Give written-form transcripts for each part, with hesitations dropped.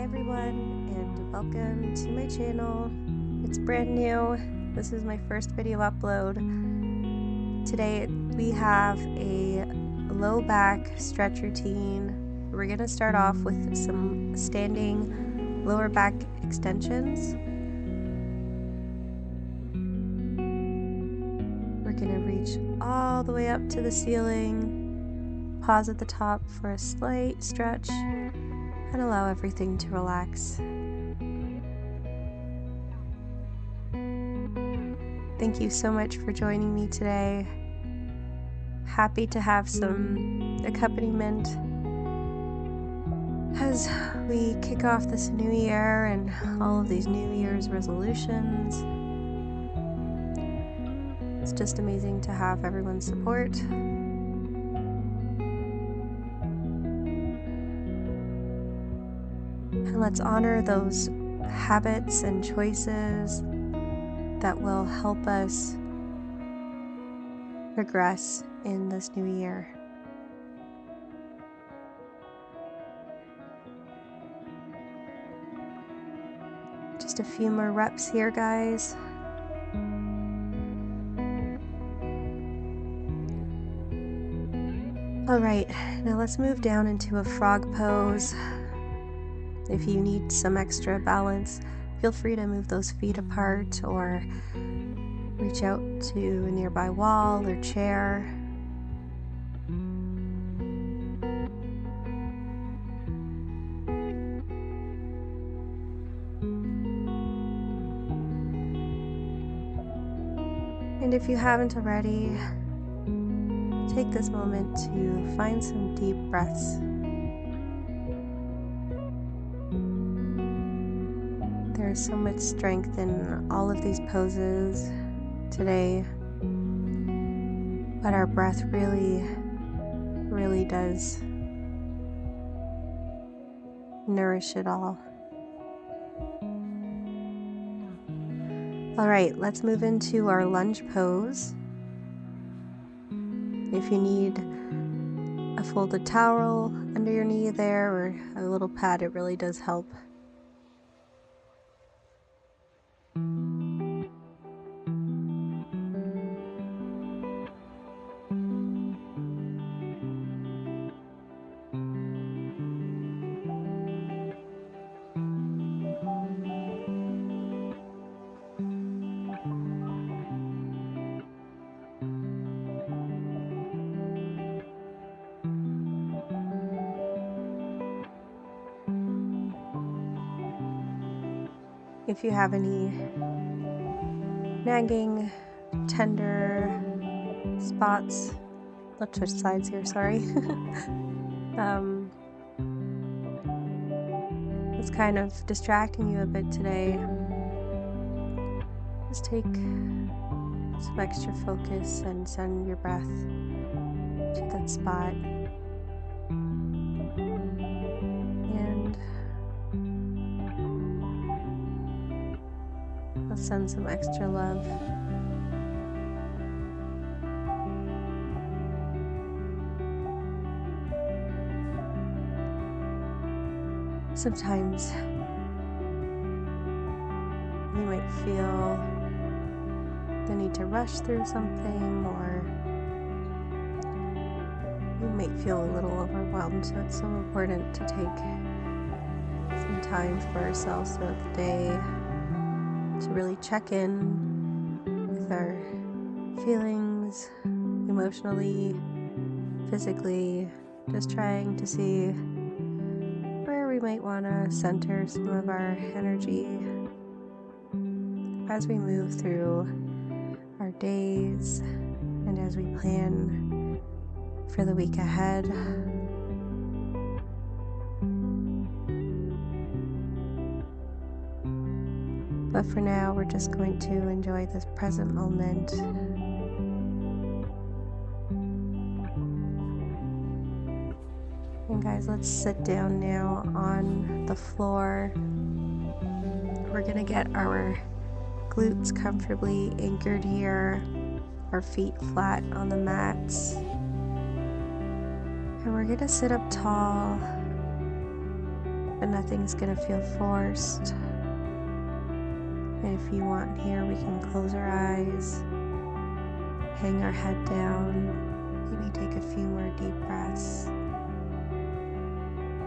Hi everyone, and welcome to my channel. It's brand new. This is my first video upload. Today we have a low back stretch routine. We're going to start off with some standing lower back extensions. We're going to reach all the way up to the ceiling, pause at the top for a slight stretch, and allow everything to relax. Thank you so much for joining me today. Happy to have some accompaniment as we kick off this new year and all of these New Year's resolutions. It's just amazing to have everyone's support. And let's honor those habits and choices that will help us progress in this new year. Just a few more reps here, guys. All right, now let's move down into a frog pose. If you need some extra balance, feel free to move those feet apart or reach out to a nearby wall or chair. And if you haven't already, take this moment to find some deep breaths. There's so much strength in all of these poses today, but our breath really does nourish it all. All right, let's move into our lunge pose. If you need a folded towel under your knee there or a little pad, it really does help. If you have any nagging, tender spots, let's switch sides here, sorry. It's kind of distracting you a bit today. Just take some extra focus and send your breath to that spot. And let's send some extra love. Sometimes you might feel the need to rush through something, or you might feel a little overwhelmed, so it's so important to take some time for ourselves throughout the day to really check in with our feelings emotionally, physically, just trying to see where we might want to center some of our energy as we move through our days and as we plan for the week ahead. But for now, we're just going to enjoy this present moment. And guys, let's sit down now on the floor. We're gonna get our glutes comfortably anchored here, our feet flat on the mats. And we're gonna sit up tall but nothing's gonna feel forced. And if you want here, we can close our eyes, hang our head down, maybe take a few more deep breaths,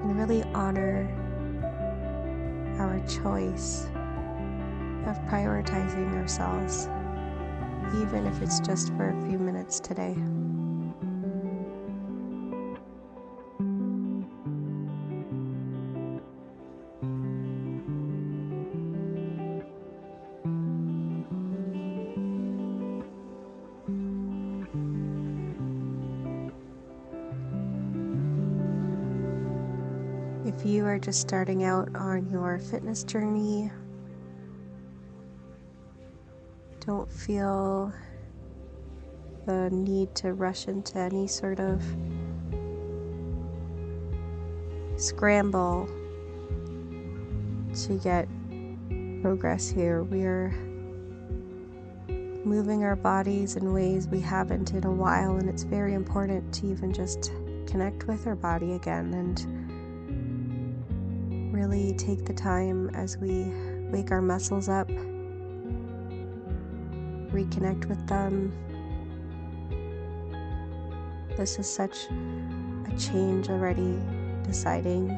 and really honor our choice of prioritizing ourselves, even if it's just for a few minutes today. If you are just starting out on your fitness journey, don't feel the need to rush into any sort of scramble to get progress here. We're moving our bodies in ways we haven't in a while, and it's very important to even just connect with our body again and really take the time as we wake our muscles up, reconnect with them. This is such a change already, deciding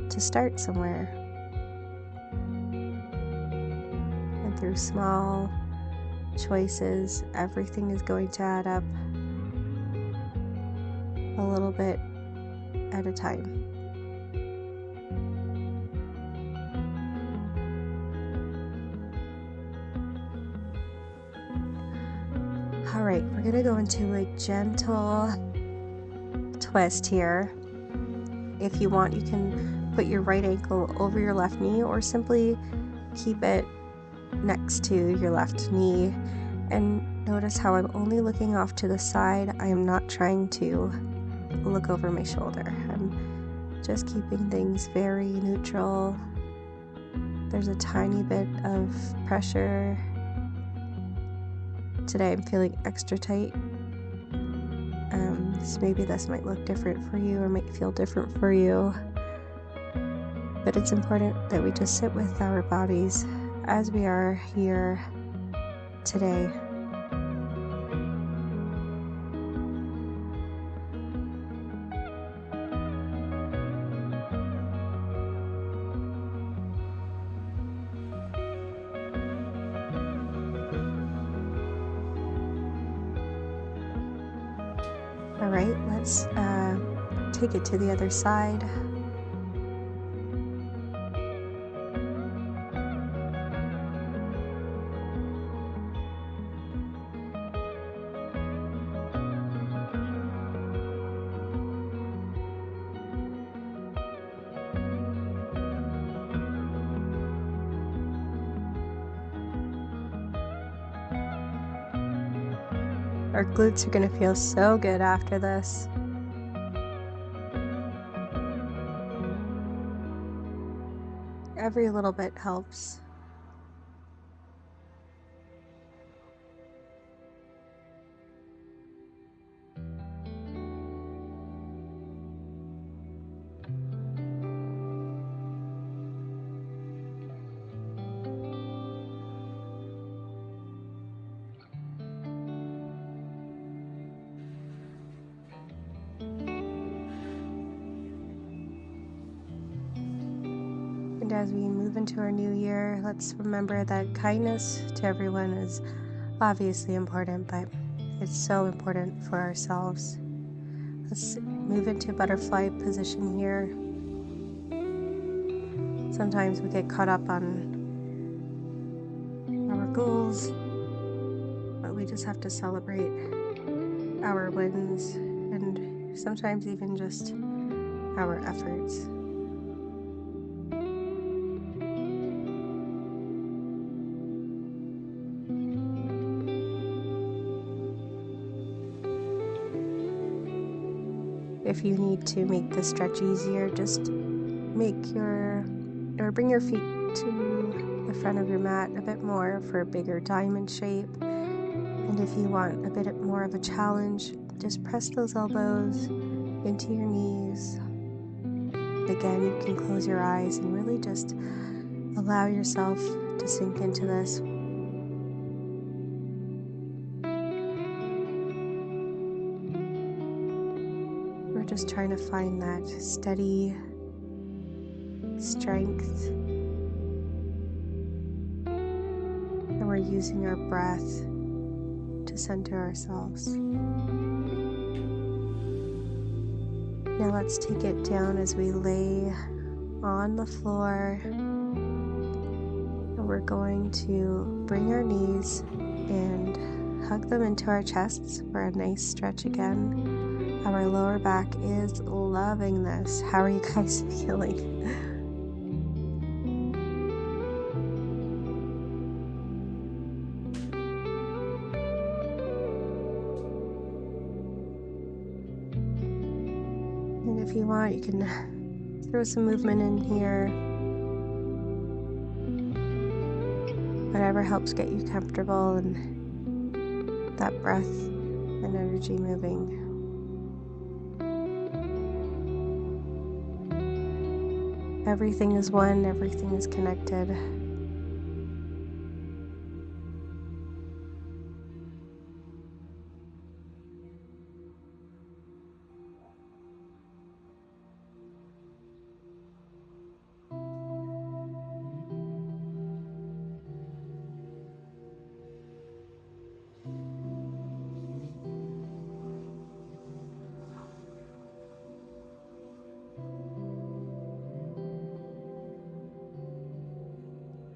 to start somewhere. And through small choices, everything is going to add up a little bit at a time. All right, we're gonna go into a gentle twist here. If you want, you can put your right ankle over your left knee or simply keep it next to your left knee. And notice how I'm only looking off to the side. I am not trying to look over my shoulder. I'm just keeping things very neutral. There's a tiny bit of pressure. Today I'm feeling extra tight. So maybe this might look different for you or might feel different for you. But it's important that we just sit with our bodies as we are here today. All right, let's take it to the other side. Our glutes are going to feel so good after this. Every little bit helps. And as we move into our new year, let's remember that kindness to everyone is obviously important, but it's so important for ourselves. Let's move into butterfly position here. Sometimes we get caught up on our goals, but we just have to celebrate our wins and sometimes even just our efforts. If you need to make the stretch easier, just bring your feet to the front of your mat a bit more for a bigger diamond shape. And if you want a bit more of a challenge, just press those elbows into your knees again, you can close your eyes and really just allow yourself to sink into this. We're just trying to find that steady strength, and we're using our breath to center ourselves. Now let's take it down as we lay on the floor, and we're going to bring our knees and hug them into our chests for a nice stretch again. Our lower back is loving this. How are you guys feeling? And if you want, you can throw some movement in here. Whatever helps get you comfortable and that breath and energy moving. Everything is one, everything is connected.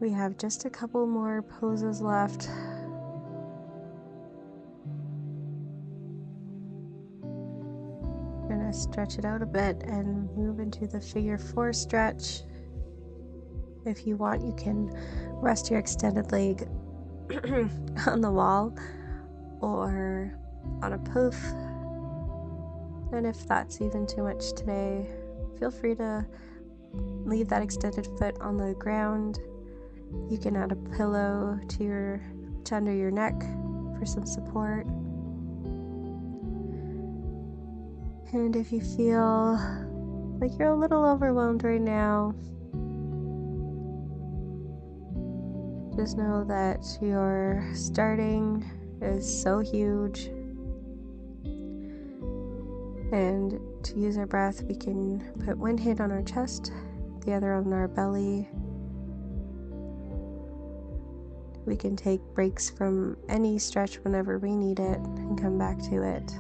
We have just a couple more poses left. Gonna stretch it out a bit and move into the figure 4 stretch. If you want, you can rest your extended leg on the wall or on a poof. And if that's even too much today, feel free to leave that extended foot on the ground. You can add a pillow to under your neck for some support. And if you feel like you're a little overwhelmed right now, just know that your starting is so huge. And to use our breath, we can put one hand on our chest, the other on our belly. We can take breaks from any stretch whenever we need it and come back to it.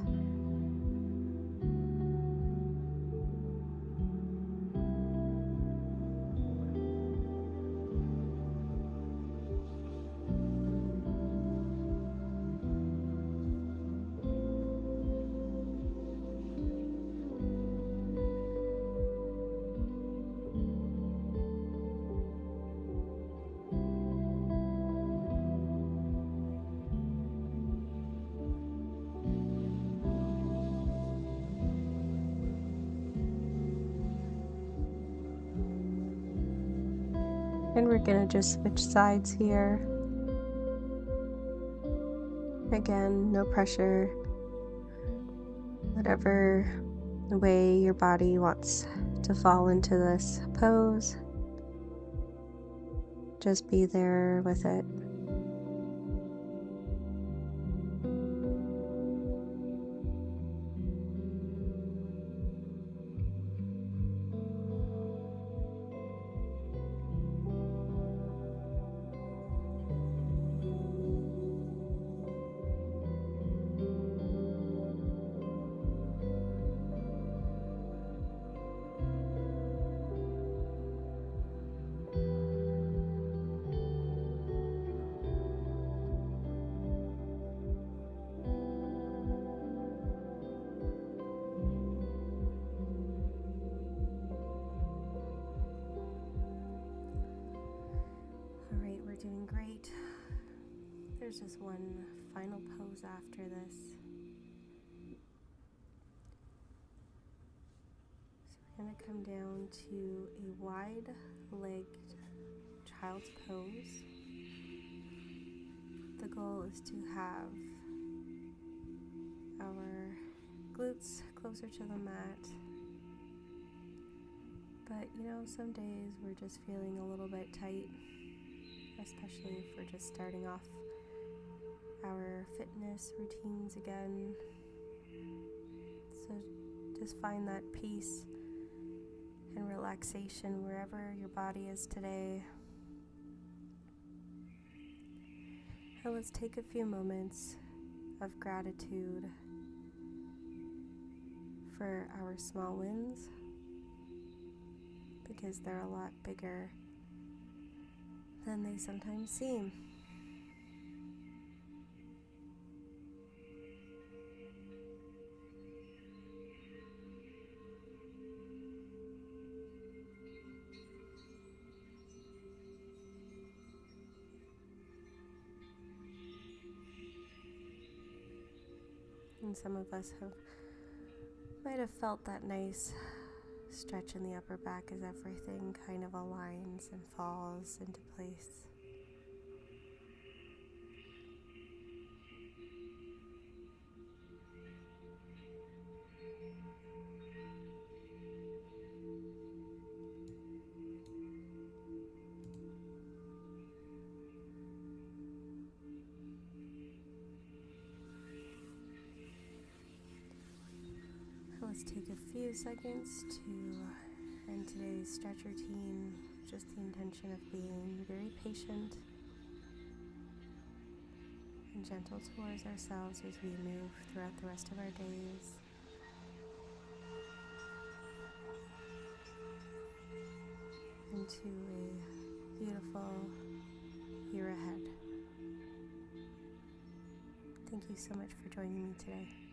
And we're going to just switch sides here. Again, no pressure. Whatever way your body wants to fall into this pose, just be there with it. Alright, we're doing great. There's just one final pose after this. So we're going to come down to a wide-legged child's pose. The goal is to have our glutes closer to the mat, But some days we're just feeling a little bit tight, especially if we're just starting off our fitness routines again. So just find that peace and relaxation wherever your body is today. And let's take a few moments of gratitude for our small wins, because they're a lot bigger than they sometimes seem. And some of us might have felt that nice stretch in the upper back as everything kind of aligns and falls into place. Let's take a few seconds to end today's stretch routine, just the intention of being very patient and gentle towards ourselves as we move throughout the rest of our days. Into a beautiful year ahead. Thank you so much for joining me today.